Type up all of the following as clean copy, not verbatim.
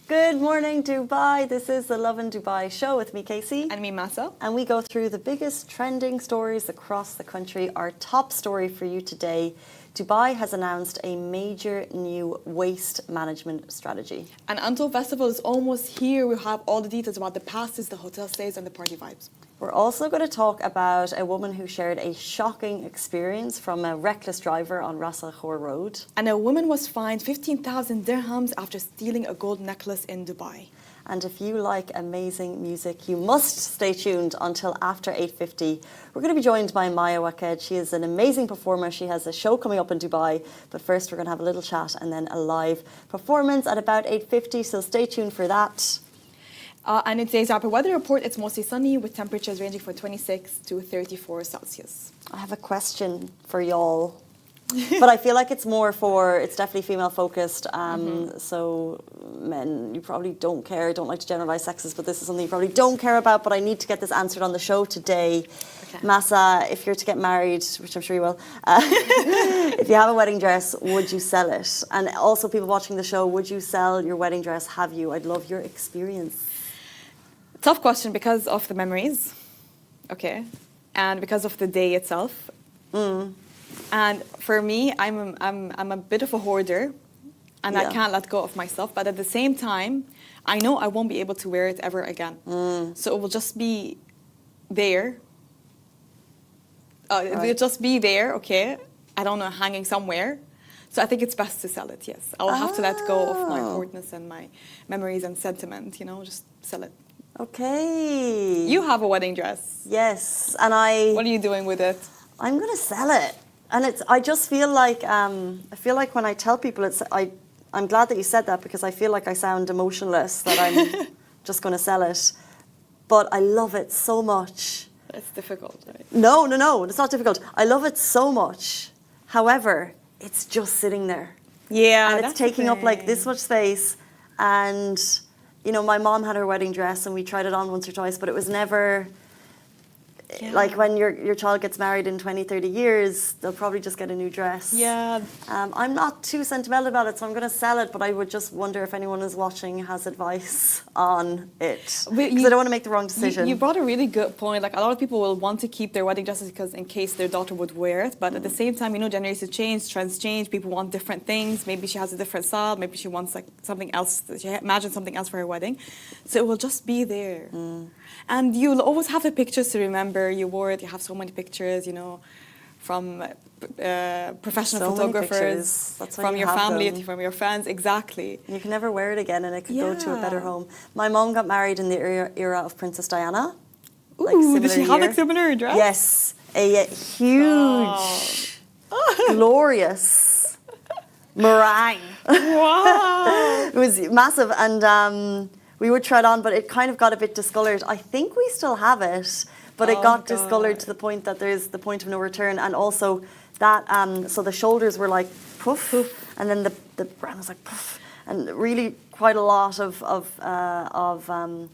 Good morning, Dubai. This is the Lovin Dubai show with me, Casey. And me, Masa. And we go through the biggest trending stories across the country. Our top story for you today: Dubai has announced a major new waste management strategy. And UNTOLD Festival is almost here. We have all the details about the passes, the hotel stays, and the party vibes. We're also going to talk about a woman who shared a shocking experience from a reckless driver on Ras Al Khor Road. And a woman was fined 15,000 dirhams after stealing a gold necklace in Dubai. And if you like amazing music, you must stay tuned until after 8:50. We're going to be joined by Maya Waked. She is an amazing performer. She has a show coming up in Dubai. But first, we're going to have a little chat and then a live performance at about 8:50. So stay tuned for that. And in today's rapid weather report, it's mostly sunny with temperatures ranging from 26 to 34 Celsius. I have a question for y'all. But I feel like it's definitely female focused. So men, you probably don't care. I don't like to generalize sexes, but this is something you probably don't care about. But I need to get this answered on the show today. Okay. Masa, if you're to get married, which I'm sure you will, if you have a wedding dress, would you sell it? And also people watching the show, would you sell your wedding dress? Have you? I'd love your experience. Tough question because of the memories, okay, and because of the day itself. And for me, I'm a bit of a hoarder, and I can't let go of myself. But at the same time, I know I won't be able to wear it ever again. So it will just be there. It will just be there, okay. I don't know, hanging somewhere. So I think it's best to sell it. Yes, I'll have to let go of my hoardness and my memories and sentiment. Just sell it. Okay. You have a wedding dress. Yes, and What are you doing with it? I'm gonna sell it, and I just feel like when I tell people I'm glad that you said that because I feel like I sound emotionless that I'm just gonna sell it, but I love it so much. It's difficult, right? No, it's not difficult. I love it so much. However, it's just sitting there. Yeah, and it's taking up like this much space, and. My mom had her wedding dress and we tried it on once or twice, but it was never like when your child gets married in 20, 30 years, they'll probably just get a new dress. Yeah. I'm not too sentimental about it, so I'm going to sell it, but I would just wonder if anyone is watching has advice on it. Because I don't want to make the wrong decision. You brought a really good point. Like a lot of people will want to keep their wedding dresses because in case their daughter would wear it, but at the same time, generations change, trends change, people want different things. Maybe she has a different style, maybe she wants like something else, she imagines something else for her wedding. So it will just be there. And you'll always have the pictures to remember. You wore it, you have so many pictures, from professional photographers, from your family, from your friends, exactly. You can never wear it again and it could go to a better home. My mom got married in the era of Princess Diana. Ooh, did she have a similar dress? Yes, a huge, glorious meringue. Wow. It was massive, and we would try it on, but it kind of got a bit discoloured. I think we still have it, but it got discoloured to the point that there's the point of no return. And also that, so the shoulders were like puff, and then the brand was like puff, and really quite a lot of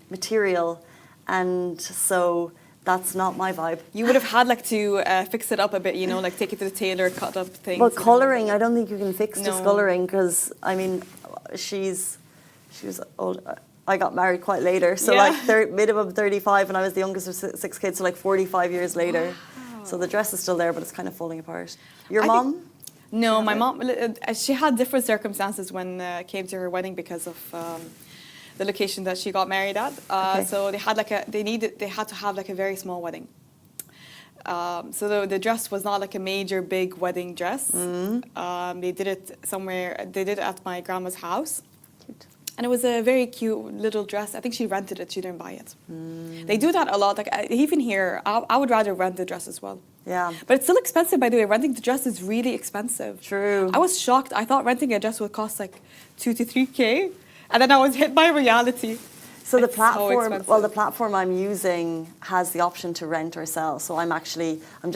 material. And so that's not my vibe. You would have had to fix it up a bit, like take it to the tailor, cut up things. Well, colouring, I don't think you can fix discolouring because, I mean, she was old. I got married quite later. So Yeah. like minimum 35 and I was the youngest of six kids, so like 45 years later. Wow. So the dress is still there, but it's kind of falling apart. Your I mom? think- No, Yeah, my right. mom, she had different circumstances when came to her wedding because of the location that she got married at. Okay. So they had they had to have like a very small wedding. So the dress was not like a major big wedding dress. They did it somewhere. They did it at my grandma's house. Cute. And it was a very cute little dress. I think she rented it. She didn't buy it. They do that a lot. Like even here, I would rather rent the dress as well. Yeah. But it's still expensive, by the way. Renting the dress is really expensive. True. I was shocked. I thought renting a dress would cost like 2 to 3K. And then I was hit by reality. So the It's so platform, expensive. well, the platform I'm using has the option to rent or sell. So I'm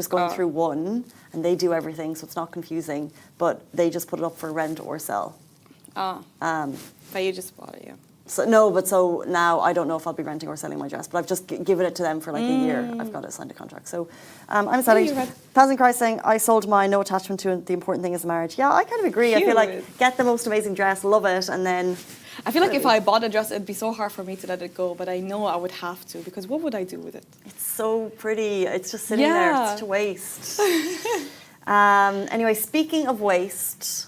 just going through one, and they do everything, so it's not confusing. But they just put it up for rent or sell. But you just bought it, yeah. So no, but so now I don't know if I'll be renting or selling my dress, but I've just given it to them for like a year. I've got to sign a contract. So I'm selling. you're right. Thousand Cry saying, I sold mine, no attachment to it. The important thing is the marriage. Yeah, I kind of agree. I feel like Cute. get the most amazing dress, love it, and then I feel like if I bought a dress, it'd be so hard for me to let it go. But I know I would have to, because what would I do with it? it's so pretty. It's just sitting there. It's Yeah. such a waste. Anyway, speaking of waste,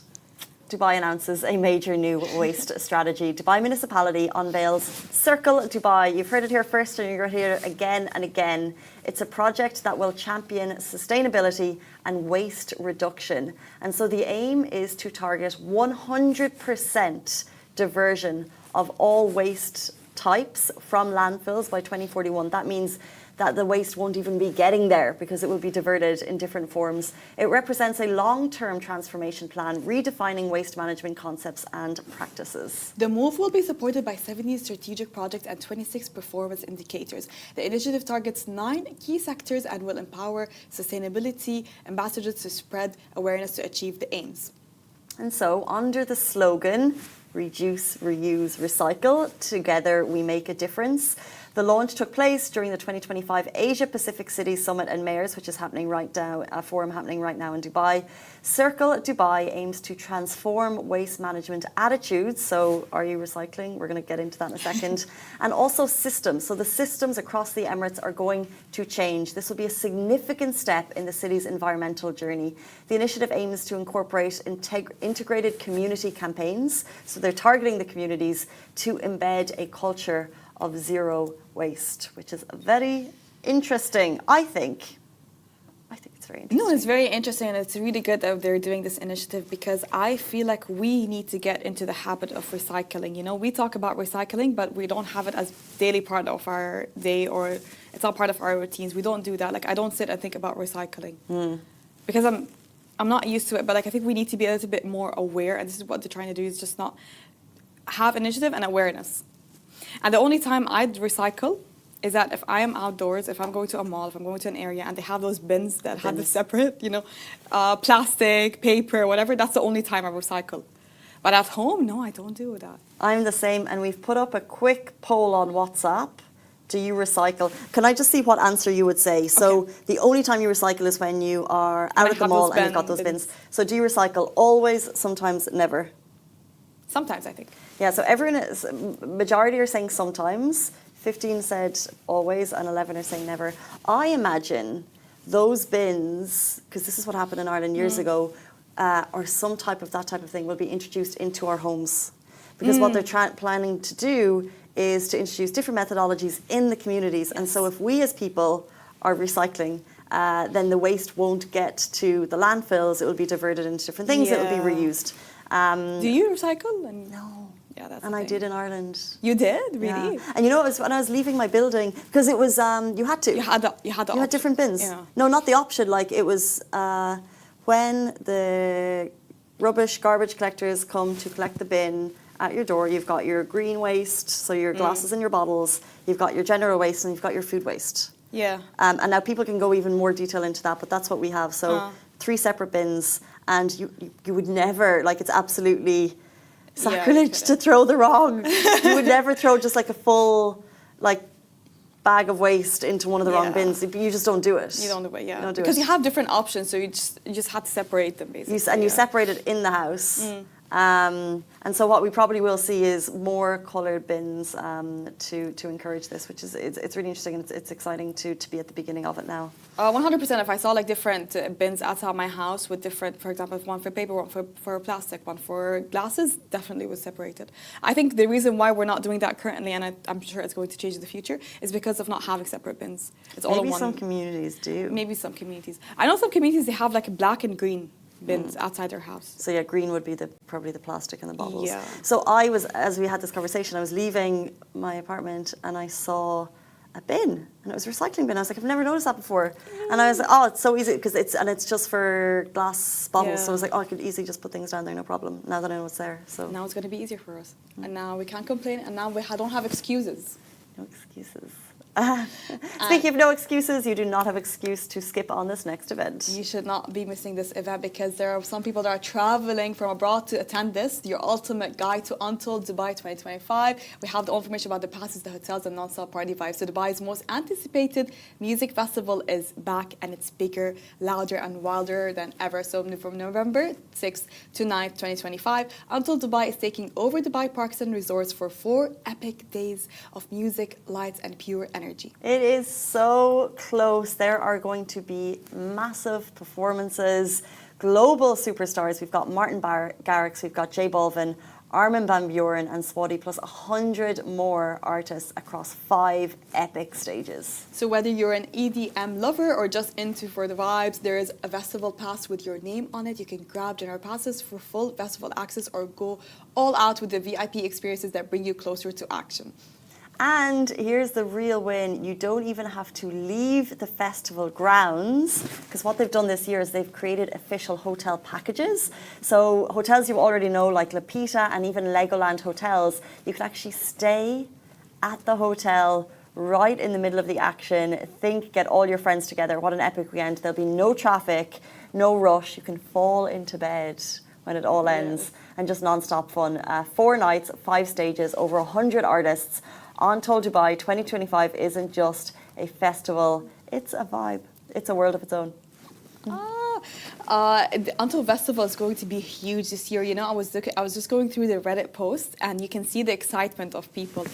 Dubai announces a major new waste strategy. Dubai municipality unveils Circle Dubai. You've heard it here first and you're going to hear it again and again. It's a project that will champion sustainability and waste reduction. And so the aim is to target 100% diversion of all waste types from landfills by 2041. That means that the waste won't even be getting there because it will be diverted in different forms. It represents a long-term transformation plan, redefining waste management concepts and practices. The move will be supported by 70 strategic projects and 26 performance indicators. The initiative targets 9 key sectors and will empower sustainability ambassadors to spread awareness to achieve the aims. And so, under the slogan, reduce, reuse, recycle, together we make a difference, the launch took place during the 2025 Asia Pacific Cities Summit and Mayors, which is happening right now, a forum happening right now in Dubai. Circle Dubai aims to transform waste management attitudes. So, are you recycling? We're going to get into that in a second. And also systems. So, the systems across the Emirates are going to change. This will be a significant step in the city's environmental journey. The initiative aims to incorporate integrated community campaigns. So, they're targeting the communities to embed a culture of zero waste, which is very interesting, I think. It's very interesting. No, it's very interesting, and it's really good that they're doing this initiative because I feel like we need to get into the habit of recycling. You know, we talk about recycling, but we don't have it as daily part of our day, or it's not part of our routines. We don't do that. Like, I don't sit and think about recycling because I'm not used to it. But like, I think we need to be a little bit more aware, and this is what they're trying to do: is just not have initiative and awareness. And the only time I'd recycle is that if I am outdoors, if I'm going to a mall, if I'm going to an area and they have those bins that have the separate, you know, plastic, paper, whatever, that's the only time I recycle. But at home, no, I don't do that. I'm the same, and we've put up a quick poll on WhatsApp. Do you recycle? Can I just see what answer you would say? So the only time you recycle is when you are out at the mall and you've got those bins. So do you recycle always, sometimes, never? Sometimes, I think. Yeah, so majority are saying sometimes, 15 said always, and 11 are saying never. I imagine those bins, because this is what happened in Ireland years ago, or some type of that type of thing will be introduced into our homes. Because what they're planning to do is to introduce different methodologies in the communities. Yes. And so if we as people are recycling, then the waste won't get to the landfills, it will be diverted into different things, it will be reused. Do you recycle? No. Yeah, that's and I did in Ireland. You did? Really? Yeah. And you know, it was when I was leaving my building, because it was, you had to. You had different bins. Yeah. No, not the option. Like, it was when the garbage collectors come to collect the bin at your door, you've got your green waste, so your glasses and your bottles, you've got your general waste, and you've got your food waste. Yeah. And now people can go even more detail into that, but that's what we have. So 3 separate bins, and you would never, like, it's absolutely sacrilege to throw the wrong. You would never throw just like a full, like, bag of waste into one of the wrong bins. You just don't do it. You don't do it, yeah. You don't do because it. you have different options, so you just have to separate them, basically. You separate it in the house, And so what we probably will see is more coloured bins to encourage this, which is it's really interesting, and it's exciting to be at the beginning of it now. 100%. If I saw like different bins outside my house with different, for example, one for paper, one for plastic, one for glasses, definitely was separated. I think the reason why we're not doing that currently, and I'm sure it's going to change in the future, is because of not having separate bins. It's all in one. Maybe some communities do. Maybe some communities. I know some communities, they have like black and green bins outside their house. So yeah, green would be probably the plastic and the bottles. Yeah. So I was, as we had this conversation, I was leaving my apartment and I saw a bin, and it was a recycling bin. I was like, I've never noticed that before. And I was like, oh, it's so easy because it's just for glass bottles. Yeah. So I was like, oh, I could easily just put things down there, no problem. Now that I know it's there. So Now it's going to be easier for us. And now we can't complain, and now we don't have excuses. no excuses. Speaking of no excuses, you do not have excuse to skip on this next event. You should not be missing this event because there are some people that are traveling from abroad to attend this, your ultimate guide to Untold Dubai 2025. We have the information about the passes, the hotels, and non-stop party vibes. So Dubai's most anticipated music festival is back, and it's bigger, louder, and wilder than ever. So from November 6th to 9th, 2025, Untold Dubai is taking over Dubai Parks and Resorts for 4 epic days of music, lights, and pure energy. It is so close. There are going to be massive performances, global superstars. We've got Martin Garrix, we've got J Balvin, Armin van Buuren and Swati, plus 100 more artists across 5 epic stages. So whether you're an EDM lover or just into for the vibes, there is a festival pass with your name on it. You can grab general passes for full festival access or go all out with the VIP experiences that bring you closer to action. And here's the real win. You don't even have to leave the festival grounds, because what they've done this year is they've created official hotel packages. So hotels you already know, like La Pita and even Legoland hotels, you can actually stay at the hotel right in the middle of the action. Get all your friends together. What an epic weekend. There'll be no traffic, no rush. You can fall into bed when it all ends, and just non-stop fun. 4 nights, 5 stages, over 100 artists. Untold Dubai 2025 isn't just a festival, it's a vibe. It's a world of its own. The Untold Festival is going to be huge this year. You know, I was just going through the Reddit post, and you can see the excitement of people.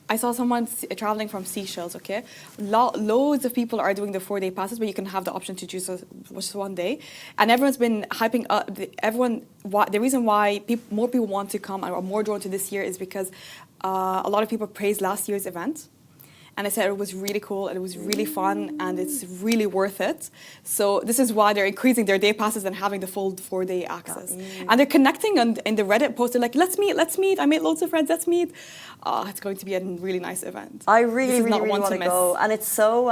I saw someone traveling from Seychelles, okay? Loads of people are doing the 4-day passes, but you can have the option to choose just 1 day. And everyone's been hyping up, the reason why more people want to come and are more drawn to this year is because a lot of people praised last year's event. And they said it was really cool, and it was really fun, and it's really worth it. So this is why they're increasing their day passes and having the full 4-day access. And they're connecting in the Reddit post. They're like, let's meet. I made loads of friends, let's meet. It's going to be a really nice event. I really want to go. And it's so...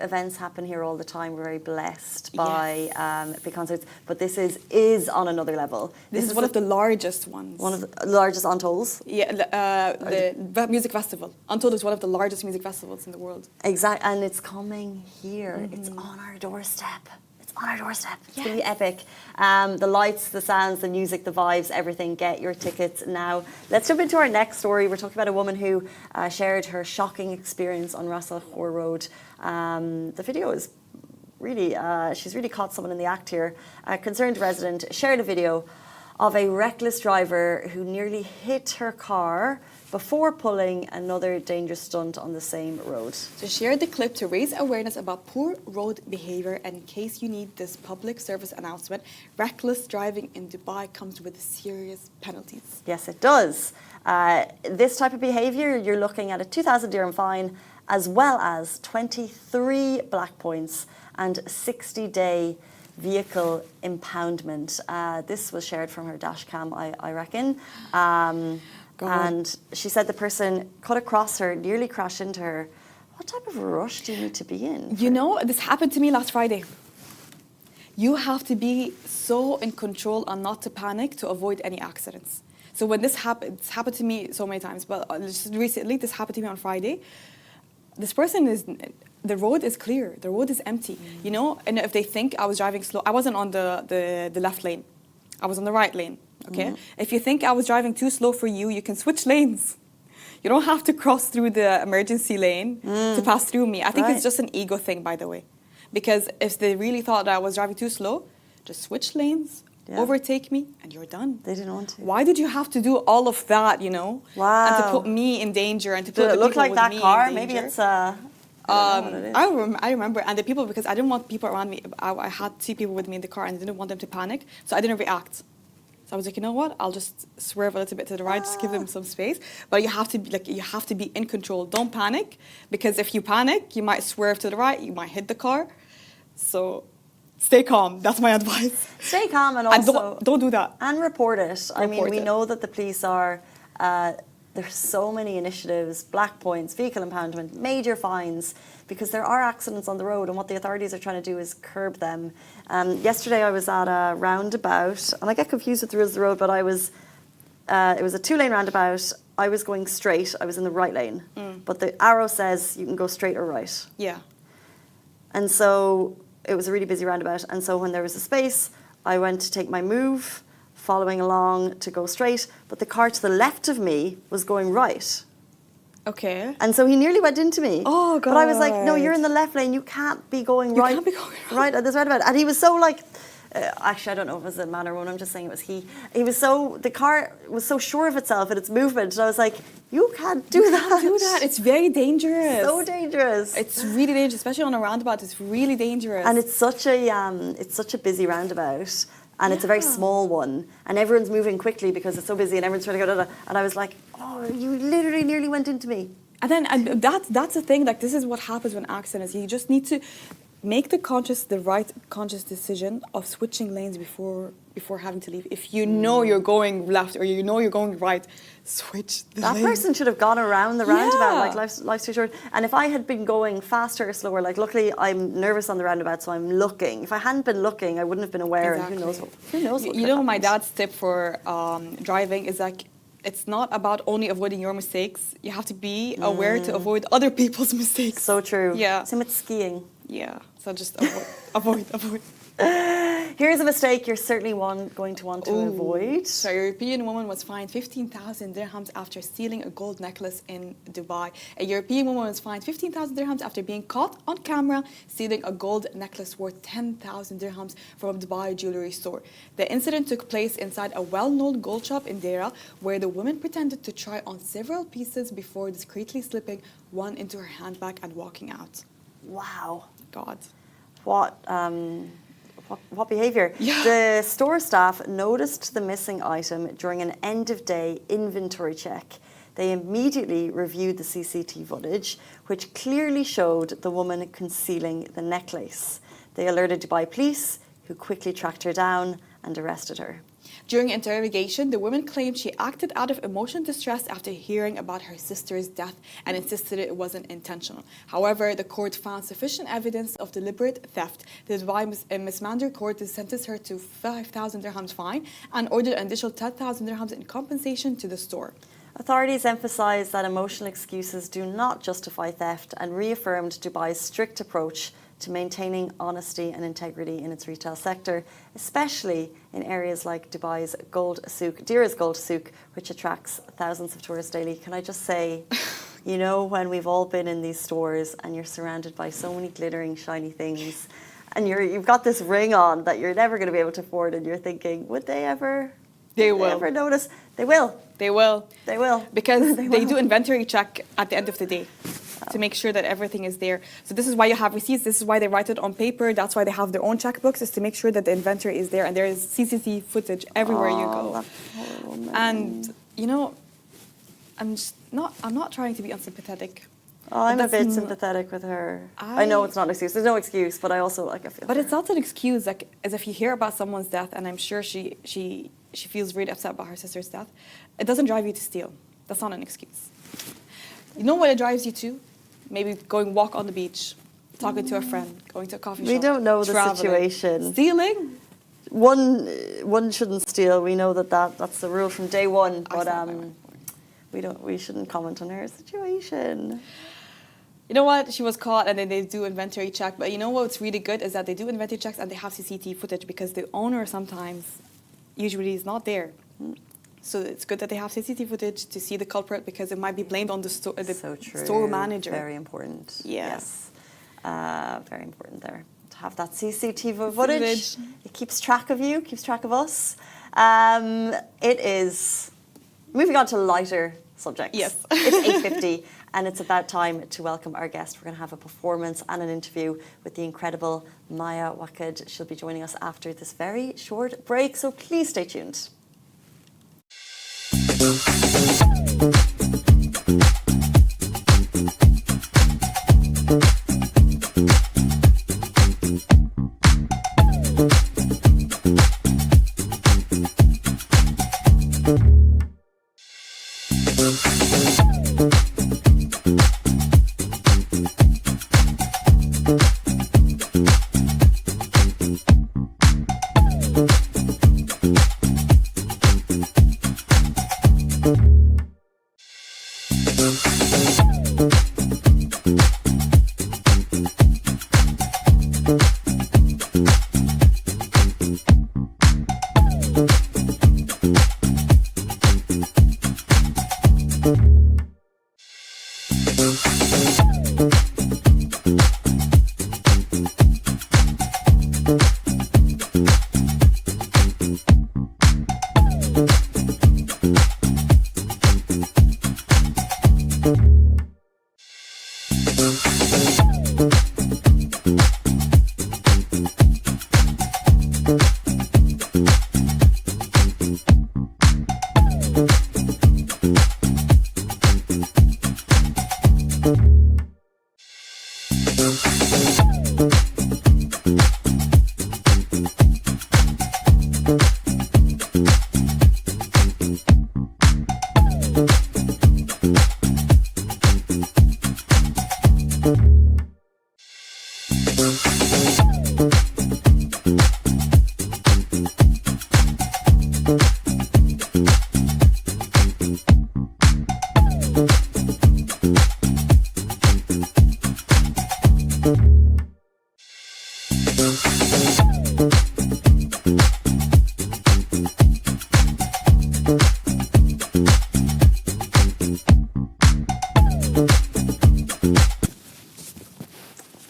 events happen here all the time. We're very blessed by big concerts, but this is on another level. This is one of the largest ones. One of the largest Untolds. Yeah, the music festival. Untold is one of the largest music festivals in the world. Exactly, and it's coming here. It's on our doorstep. On our doorstep. It's going to be epic. The lights, the sounds, the music, the vibes, everything. Get your tickets now. Let's jump into our next story. We're talking about a woman who shared her shocking experience on Ras Al Khor Road. The video is really, she's really caught someone in the act here. A concerned resident shared a video of a reckless driver who nearly hit her car before pulling another dangerous stunt on the same road. So share the clip to raise awareness about poor road behavior, and in case you need this public service announcement, reckless driving in Dubai comes with serious penalties. Yes, it does. This type of behavior, you're looking at a 2,000 dirham fine, as well as 23 black points and 60-day vehicle impoundment. This was shared from her dash cam, I reckon. And she said the person cut across her, nearly crashed into her. What type of rush do you need to be in? You know, this happened to me last Friday. You have to be so in control and not to panic to avoid any accidents. So when this happened, it's happened to me so many times, but just recently, this happened to me on Friday. This person the road is clear, the road is empty, you know, and if they think I was driving slow, I wasn't on the left lane, I was on the right lane, okay? If you think I was driving too slow for you, you can switch lanes. You don't have to cross through the emergency lane to pass through me. I think it's just an ego thing, by the way, because if they really thought that I was driving too slow, just switch lanes overtake me, and you're done. They didn't want to. Why did you have to do all of that, you know? Wow. And to put me in danger and to put Did the it look people like with that me car? in Maybe danger? it's I don't know what it is. I remember, and the people, because I didn't want people around me, I had 2 people with me in the car and I didn't want them to panic, so I didn't react. So I was like, you know what? I'll just swerve a little bit to the right, just give them some space. But you have to be in control. Don't panic, because if you panic, you might swerve to the right, you might hit the car. So stay calm. That's my advice. Stay calm and also... And don't do that. And report it. I mean, Report we it. know that the police are... there's so many initiatives, black points, vehicle impoundment, major fines, because there are accidents on the road, and what the authorities are trying to do is curb them. Yesterday I was at a roundabout, and I get confused with the rules of the road, but it was a 2-lane roundabout. I was going straight, I was in the right lane, but the arrow says you can go straight or right. Yeah. And so it was a really busy roundabout, and so when there was a space, I went to take my move, following along to go straight, but the car to the left of me was going right. Okay. And so he nearly went into me. Oh, God. But I was like, no, you're in the left lane, you can't be going right. You can't be going right at this roundabout. And he was so like, actually, I don't know if it was a man or woman, I'm just saying it was he. The car was so sure of itself and its movement, and I was like, you can't do that. Can't do that. It's very dangerous. So dangerous. It's really dangerous, especially on a roundabout. It's really dangerous. And it's such a busy roundabout. And it's a very small one, and everyone's moving quickly because it's so busy, and everyone's trying to go. And I was like, "Oh, you literally nearly went into me." And then that's the thing. Like, this is what happens when accidents. You just need to make the right conscious decision of switching lanes before having to leave. If you know you're going left or you know you're going right, switch the lane. That person should have gone around the roundabout. Like, life's too short. And if I had been going faster or slower, like, luckily I'm nervous on the roundabout, so I'm looking. If I hadn't been looking, I wouldn't have been aware. Exactly. And who knows what You know, my happened. dad's tip for driving is like, it's not about only avoiding your mistakes. You have to be aware to avoid other people's mistakes. So true. Yeah. Same with skiing. Yeah. So just avoid. Here's a mistake you're certainly going to want to avoid. So a European woman was fined 15,000 dirhams after stealing a gold necklace in Dubai. A European woman was fined 15,000 dirhams after being caught on camera stealing a gold necklace worth 10,000 dirhams from a Dubai jewelry store. The incident took place inside a well-known gold shop in Deira, where the woman pretended to try on several pieces before discreetly slipping one into her handbag and walking out. Wow. God. What behaviour? Yeah. The store staff noticed the missing item during an end-of-day inventory check. They immediately reviewed the CCTV footage, which clearly showed the woman concealing the necklace. They alerted Dubai police, who quickly tracked her down and arrested her. During interrogation, the woman claimed she acted out of emotional distress after hearing about her sister's death and insisted it wasn't intentional. However, the court found sufficient evidence of deliberate theft. The Dubai Mismander Court sentenced her to 5,000 dirhams fine and ordered an additional 10,000 dirhams in compensation to the store. Authorities emphasised that emotional excuses do not justify theft and reaffirmed Dubai's strict approach to maintaining honesty and integrity in its retail sector, especially in areas like Dubai's Deira's Gold Souk, which attracts thousands of tourists daily. Can I just say, you know, when we've all been in these stores and you're surrounded by so many glittering, shiny things, and you've got this ring on that you're never going to be able to afford, and you're thinking, would they ever notice? They will. They will. They will. Because they do inventory check at the end of the day to make sure that everything is there. So this is why you have receipts. This is why they write it on paper. That's why they have their own checkbooks, is to make sure that the inventory is there. And there is CCTV footage everywhere you go. That horrible man. And, you know, I'm not trying to be unsympathetic. Oh, I'm a bit sympathetic with her. I know it's not an excuse. There's no excuse, but I also I feel. But it's not an excuse. Like, as if you hear about someone's death, and I'm sure she feels really upset about her sister's death. It doesn't drive you to steal. That's not an excuse. You know what it drives you to? Maybe going walk on the beach, talking to a friend, going to a coffee shop. We don't know the traveling. situation. Stealing? One shouldn't steal. We know that's the rule from day one. But we shouldn't comment on her situation. You know what? She was caught, and then they do inventory check. But you know what's really good is that they do inventory checks and they have CCTV footage, because the owner sometimes usually is not there. So it's good that they have CCTV footage to see the culprit, because it might be blamed on the store manager. Very important. Yeah. Yes. Very important there. have that CCTV footage. It keeps track of you, keeps track of us. It is moving on to lighter subjects. Yes. It's 8:50 and it's about time to welcome our guest. We're going to have a performance and an interview with the incredible Maya Waked. She'll be joining us after this very short break, so please stay tuned.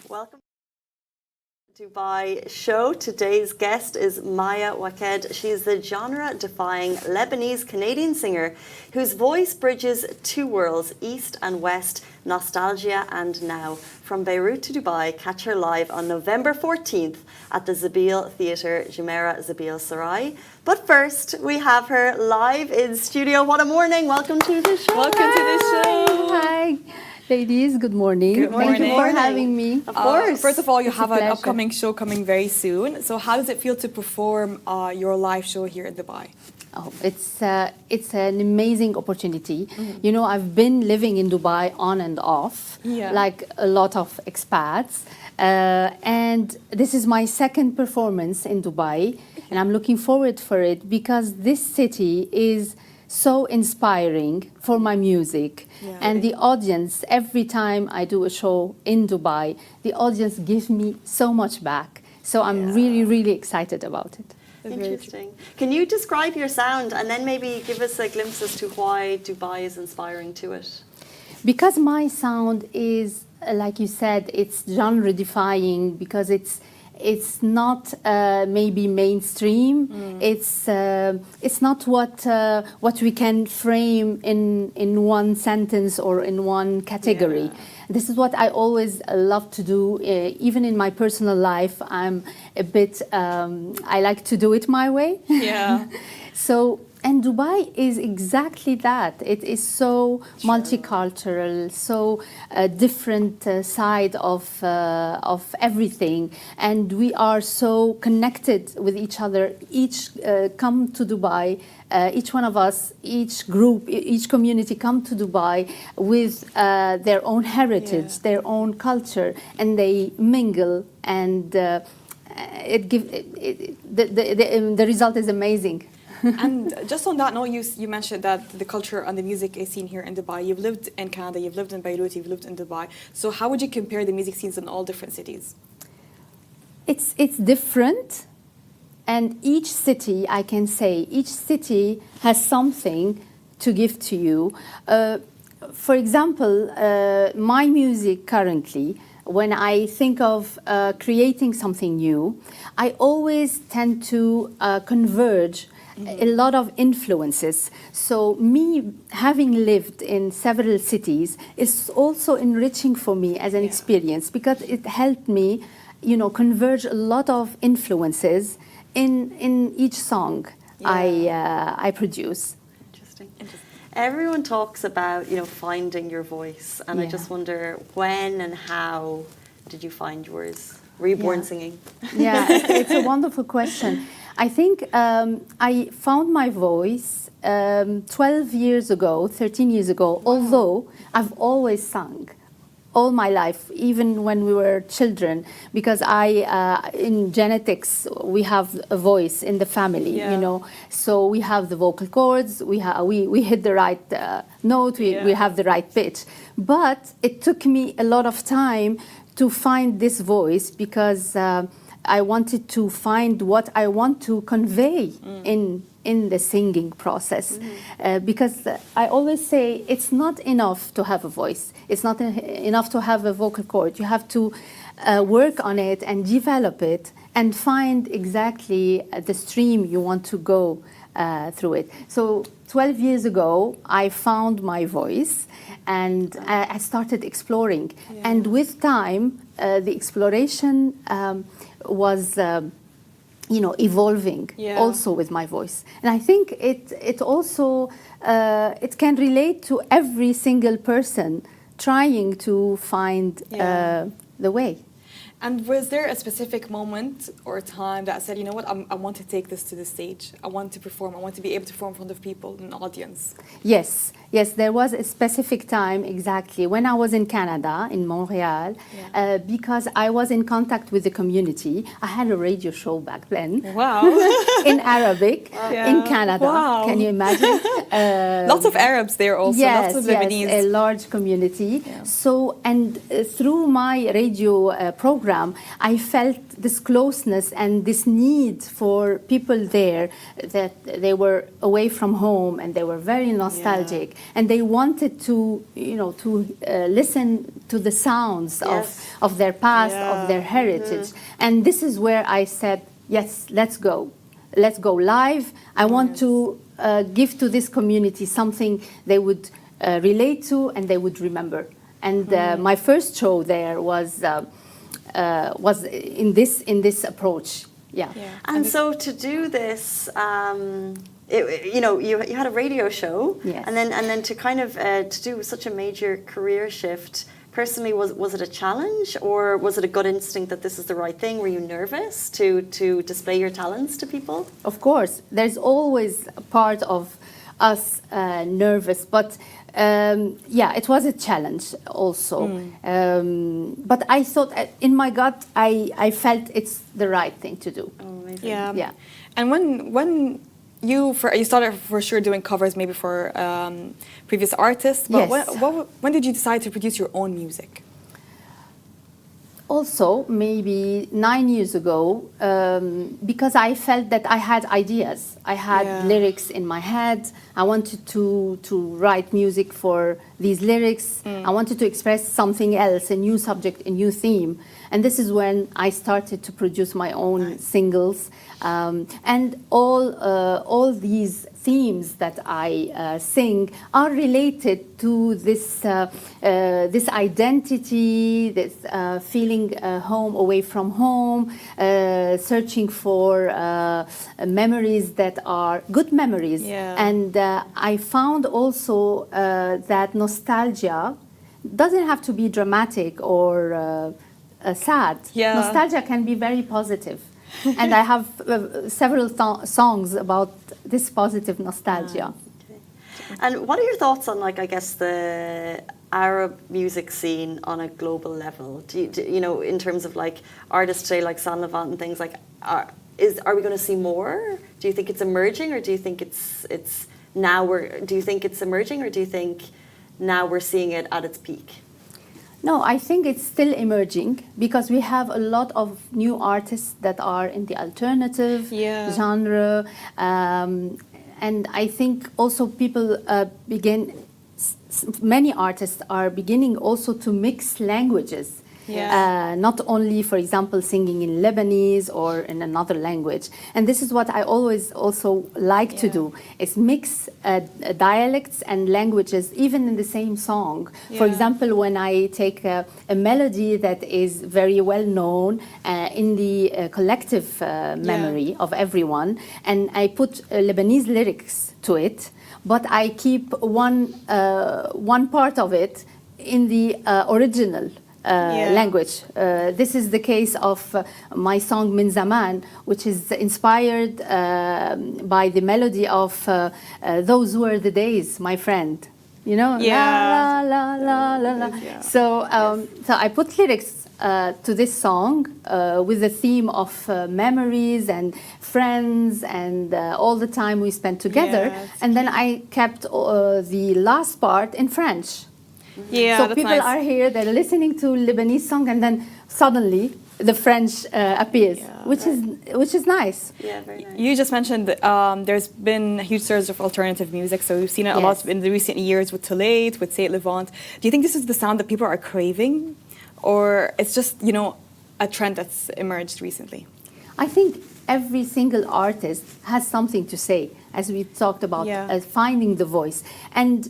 Welcome to Dubai show. Today's guest is Maya Waked. She is the genre-defying Lebanese-Canadian singer whose voice bridges two worlds, East and West, nostalgia and now. From Beirut to Dubai, catch her live on November 14th at the Zabil Theatre, Jumeirah Zabil Sarai. But first, we have her live in studio. What a morning. Welcome to the show. Welcome to the show. Hi, ladies. Good morning. Good morning. Thank you for having me. Of course. First of all, you have an pleasure. upcoming show coming very soon. So how does it feel to perform your live show here in Dubai? Oh, it's an amazing opportunity. You know, I've been living in Dubai on and off, like a lot of expats. And this is my second performance in Dubai, and I'm looking forward for it because this city is so inspiring for my music. And the audience, every time I do a show in Dubai, the audience gives me so much back. So I'm really, really excited about it. Interesting. Can you describe your sound and then maybe give us a glimpse as to why Dubai is inspiring to it? Because my sound is, like you said, it's genre-defying because it's not maybe mainstream. It's not what we can frame in one sentence or in one category. Yeah. This is what I always love to do. Even in my personal life, I'm a bit. I like to do it my way. Yeah. So. And Dubai is exactly that. It is so multicultural, so different side of everything, and we are so connected with each other. Each come to Dubai, each one of us, each group, each community come to Dubai with their own heritage, their own culture, and they mingle, and the result is amazing. And just on that note, you mentioned that the culture and the music is seen here in Dubai. You've lived in Canada, you've lived in Beirut, you've lived in Dubai. So how would you compare the music scenes in all different cities? It's different, and each city, I can say, each city has something to give to you. for example, my music currently, when I think of creating something new, I always tend to converge a lot of influences. So me having lived in several cities is also enriching for me as an experience, because it helped me, converge a lot of influences in each song I produce. Interesting. Everyone talks about, finding your voice, and I just wonder, when and how did you find yours? Were you born singing? Yeah, it's a wonderful question. I think I found my voice 12 years ago, 13 years ago, although I've always sung all my life, even when we were children, because in genetics, we have a voice in the family, so we have the vocal cords, we hit the right note, we have the right pitch. But it took me a lot of time to find this voice, because I wanted to find what I want to convey in the singing process. Because I always say it's not enough to have a voice. It's not enough to have a vocal cord. You have to work on it and develop it and find exactly the stream you want to go through it. So 12 years ago, I found my voice, and I started exploring. And with time, the exploration was evolving also with my voice. And I think it also it can relate to every single person trying to find the way. And was there a specific moment or time that said, you know what, I want to take this to the stage. I want to perform. I want to be able to perform in front of people, an audience. Yes, there was a specific time, exactly, when I was in Canada, in Montreal, because I was in contact with the community. I had a radio show back then. Wow. In Arabic, in Canada. Wow. Can you imagine? Lots of Arabs there also, Yes, lots of Lebanese. yes, a large community. So, and through my radio program, I felt this closeness and this need for people there, that they were away from home and they were very nostalgic, and they wanted to, listen to the sounds of their past, of their heritage. And this is where I said, yes, let's go live. I want to give to this community something they would relate to and they would remember. And my first show there was in this approach. And so to do this, you had a radio show, and then to kind of to do such a major career shift. Personally, was it a challenge, or was it a gut instinct that this is the right thing? Were you nervous to display your talents to people? Of course, there's always a part of us nervous, but it was a challenge also. But I thought, in my gut, I felt it's the right thing to do. Oh, amazing. Yeah. And when you started for sure doing covers maybe for previous artists, but when did you decide to produce your own music? Also, maybe 9 years ago, because I felt that I had ideas. I had lyrics in my head. I wanted to write music for these lyrics. I wanted to express something else, a new subject, a new theme. And this is when I started to produce my own singles. And all these themes that I sing are related to this identity, this feeling home away from home, searching for memories that are good memories. And I found also that nostalgia doesn't have to be dramatic or sad. Nostalgia can be very positive. And I have several songs about this positive nostalgia. And what are your thoughts on, the Arab music scene on a global level? Do you in terms of artists today like San Levant and things are we going to see more? Do you think it's emerging, or do you think it's now do you think it's emerging, or do you think now we're seeing it at its peak? No, I think it's still emerging, because we have a lot of new artists that are in the alternative genre. And I think also people begin many artists are beginning also to mix languages. Yeah. Not only, for example, singing in Lebanese or in another language. And this is what I always also like to do, is mix dialects and languages, even in the same song. For example, when I take a melody that is very well known in the collective memory of everyone, and I put Lebanese lyrics to it, but I keep one part of it in the original language. This is the case of my song Min Zaman, which is inspired by the melody of Those Were the Days, my friend. You know? Yeah. La, la, la, la, la. Yeah. So I put lyrics to this song with the theme of memories and friends and all the time we spent together. And then I kept the last part in French. Yeah, so that's people nice. are here, they're listening to Lebanese song, and then suddenly the French appears, which is nice. Yeah, very nice. You just mentioned there's been a huge surge of alternative music, so we've seen it a lot in the recent years with Tolate, with Say It Levant. Do you think this is the sound that people are craving, or it's just, you know, a trend that's emerged recently? I think every single artist has something to say, as we talked about, finding the voice. And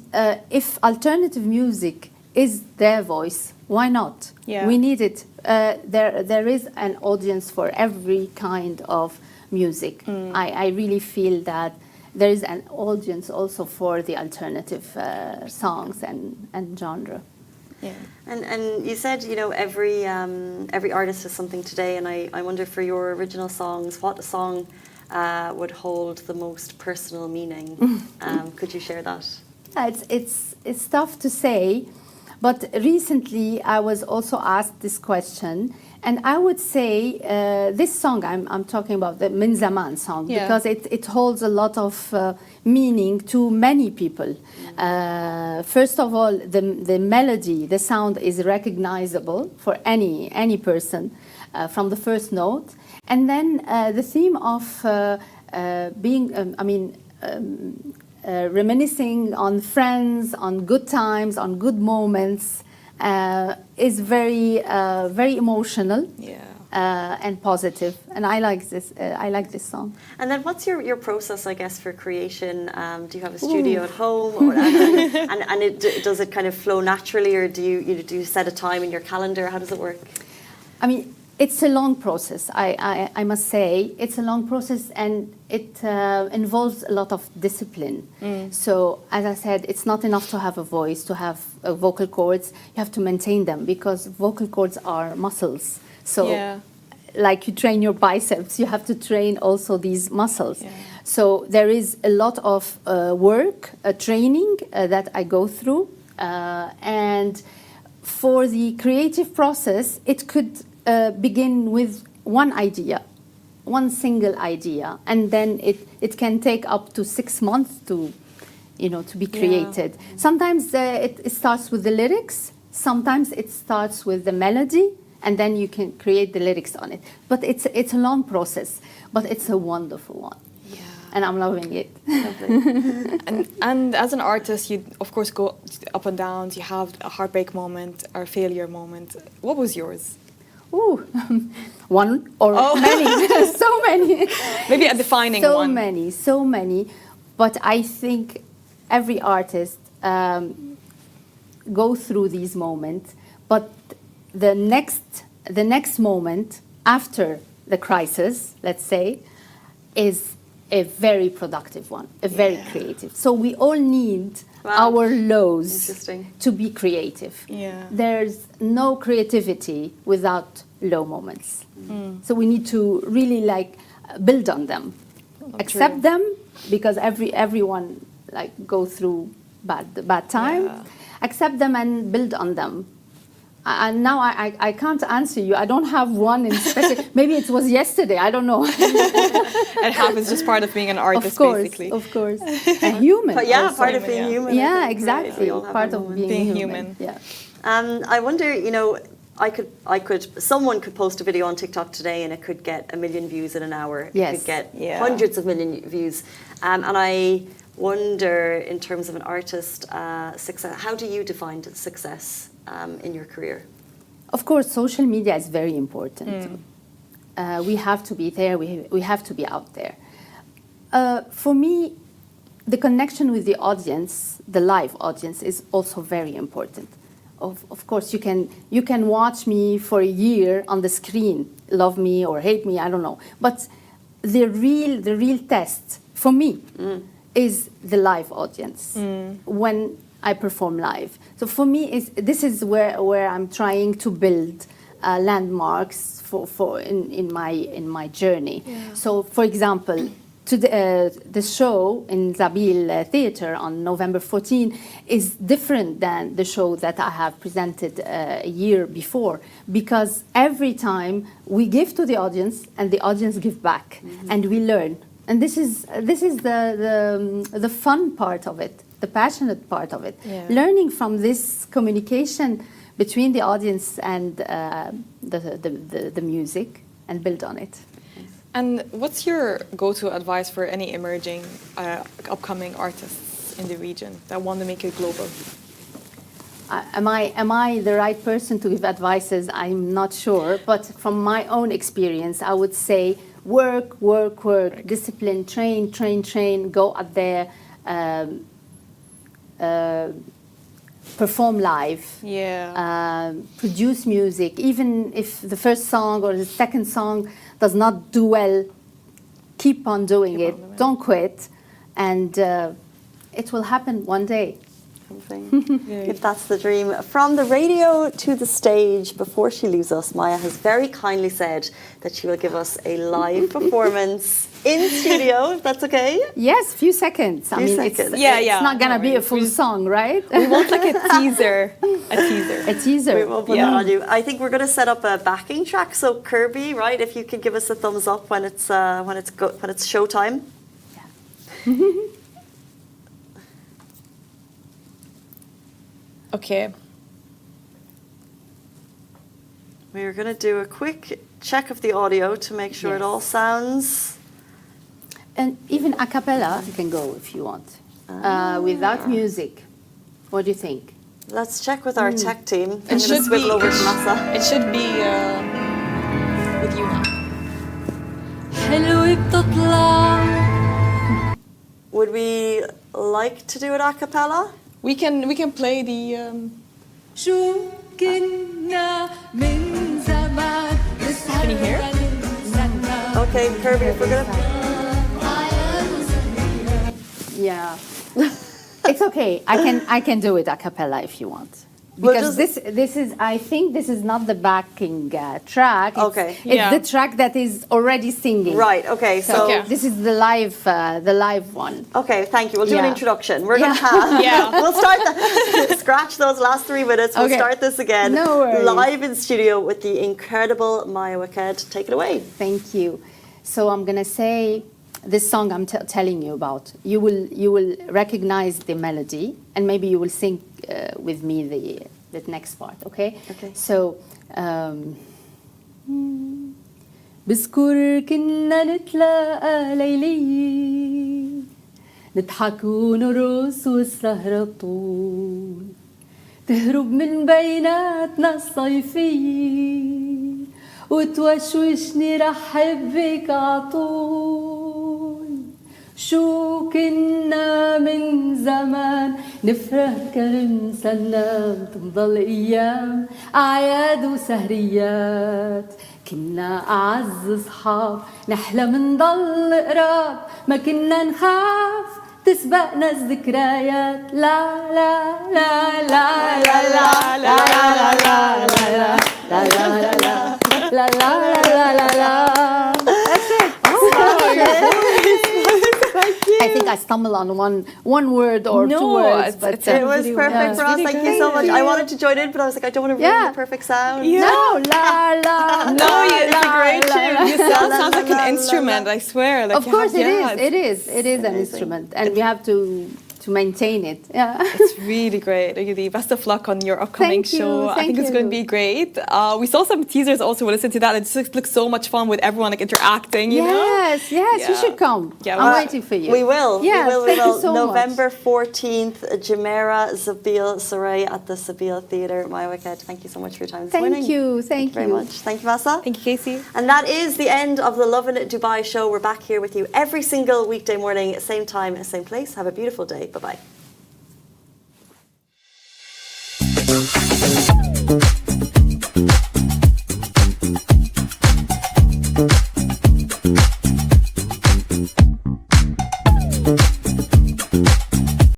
if alternative music is their voice, why not? Yeah. We need it. There is an audience for every kind of music. I really feel that there is an audience also for the alternative songs and genre. Yeah. And you said, you know, every artist has something today, and I wonder, for your original songs, what song would hold the most personal meaning? Could you share that? It's tough to say, but recently I was also asked this question, and I would say this song I'm talking about, the Min Zaman song, because it holds a lot of meaning to many people. First of all, the melody, the sound is recognizable for any person from the first note. And then the theme of being, reminiscing on friends, on good times, on good moments, is very emotional. And positive, and I like this. I like this song. And then, what's your process, I guess, for creation? Do you have a studio at home, or, and does it kind of flow naturally, or do you set a time in your calendar? How does it work? I mean, it's a long process. I must say it's a long process, and it involves a lot of discipline. So, as I said, it's not enough to have a voice, to have vocal cords. You have to maintain them, because vocal cords are muscles. So, like you train your biceps, you have to train also these muscles. So there is a lot of work, training that I go through. And for the creative process, it could begin with one idea, one single idea. And then it can take up to 6 months to be created. Sometimes it starts with the lyrics. Sometimes it starts with the melody. And then you can create the lyrics on it. But it's a long process, but it's a wonderful one. Yeah. And I'm loving it. and as an artist, you of course go up and downs. You have a heartbreak moment or a failure moment. What was yours? Ooh, one or many, so many. Maybe a defining one. So many. But I think every artist go through these moments. But the next moment after the crisis, let's say, is a very productive one, a very creative. So we all need our lows to be creative. There's no creativity without low moments. So we need to really build on them, accept them, because everyone go through bad time. Accept them and build on them. And now I can't answer you. I don't have one in specific. Maybe it was yesterday. I don't know. It happens, just part of being an artist, basically. Of course. A human. But part of being human. Yeah, exactly. Part of being human. Yeah. I wonder, someone could post a video on TikTok today and it could get 1 million views in an hour. Yes. It could get hundreds of million views. And I wonder, in terms of an artist, success, how do you define success in your career? Of course, social media is very important. We have to be there, we have to be out there. For me, the connection with the audience, the live audience, is also very important. Of course, you can watch me for a year on the screen, love me or hate me, I don't know. But the real test for me is the live audience when I perform live. So for me, this is where I'm trying to build landmarks in my journey. Yeah. So, for example, the show in Zabil Theatre on November 14 is different than the show that I have presented a year before, because every time we give to the audience and the audience give back, and we learn. And this is the fun part of it, the passionate part of it. Yeah. Learning from this communication between the audience and the music, and build on it. And what's your go-to advice for any emerging, upcoming artists in the region that want to make it global? Am I the right person to give advices? I'm not sure, but from my own experience, I would say work, discipline, train, go out there, perform live, produce music. Even if the first song or the second song does not do well, keep on doing it. Don't quit, and it will happen one day. If that's the dream. From the radio to the stage, before she leaves us, Maya has very kindly said that she will give us a live performance in studio, if that's okay? Yes, few seconds. I mean, it's not going to be a full song, right? We want like a teaser. A teaser. We will put it on you. I think we're going to set up a backing track. So Kirby, right, if you could give us a thumbs up when it's showtime. Yeah. Okay. We're going to do a quick check of the audio to make sure it all sounds... And even a cappella, you can go if you want, without music. What do you think? Let's check with our tech team. It should be over to Massa. It should be with you now. Would we like to do it a cappella? We can play the. Can you hear? Okay, Kirby, if we're gonna. Yeah, it's okay. I can do it a cappella if you want, because this is, I think this is not the backing track. It's the track that is already singing. Right. Okay. So this is the live one. Okay. Thank you. We'll do an introduction. We're gonna have. We'll start. Scratch those last 3 minutes. We'll start this again. No worries. Live in studio with the incredible Maya Waked. Take it away. Thank you. So I'm gonna say. This song I'm telling you about, you will recognize the melody, and maybe you will sing with me the next part, okay? Okay. So, بذكر كنا نتلاقى ليلي نضحك ونرقص والسهرة طول تهرب من بيناتنا الصيفية وتوشوشني رح حبك عطول شو كنا من زمان نفرق ننسى تنضل ايام اعياد وسهريات كنا اعز اصحاب نحلم نضل قراب ما كنا نخاف تسبقنا الذكريات لا لا لا لا لا لا لا لا لا لا لا لا لا لا لا. That's it. I think I stumbled on one word or two words, but it was perfect for us. Really Thank you so much. I wanted to join in, but I was like, I don't want to ruin the perfect sound. Yeah. No, la la. No, it's a great tune. You sound like an instrument. I swear. Like of course, it is. It is an instrument, and we have to to maintain it. Yeah. It's really great. Really, best of luck on your upcoming Thank you, show. I thank think it's going to you. be great. We saw some teasers also. We listened to that. It just looks so much fun with everyone like interacting. You know? Yes, you Yeah. should come. Yeah, I'm waiting for you. We will. Yeah, we will. thank you so November much. 14th, Jumeirah Zabeel Saray at the Sabeel Theatre, My Wicked. Thank you so much for your time this morning. Thank you. Thank very you. much. Thank you, Masa. Thank you, Casey. And that is the end of the Lovin Dubai show. We're back here with you every single weekday morning, same time, same place. Have a beautiful day. Bye-bye.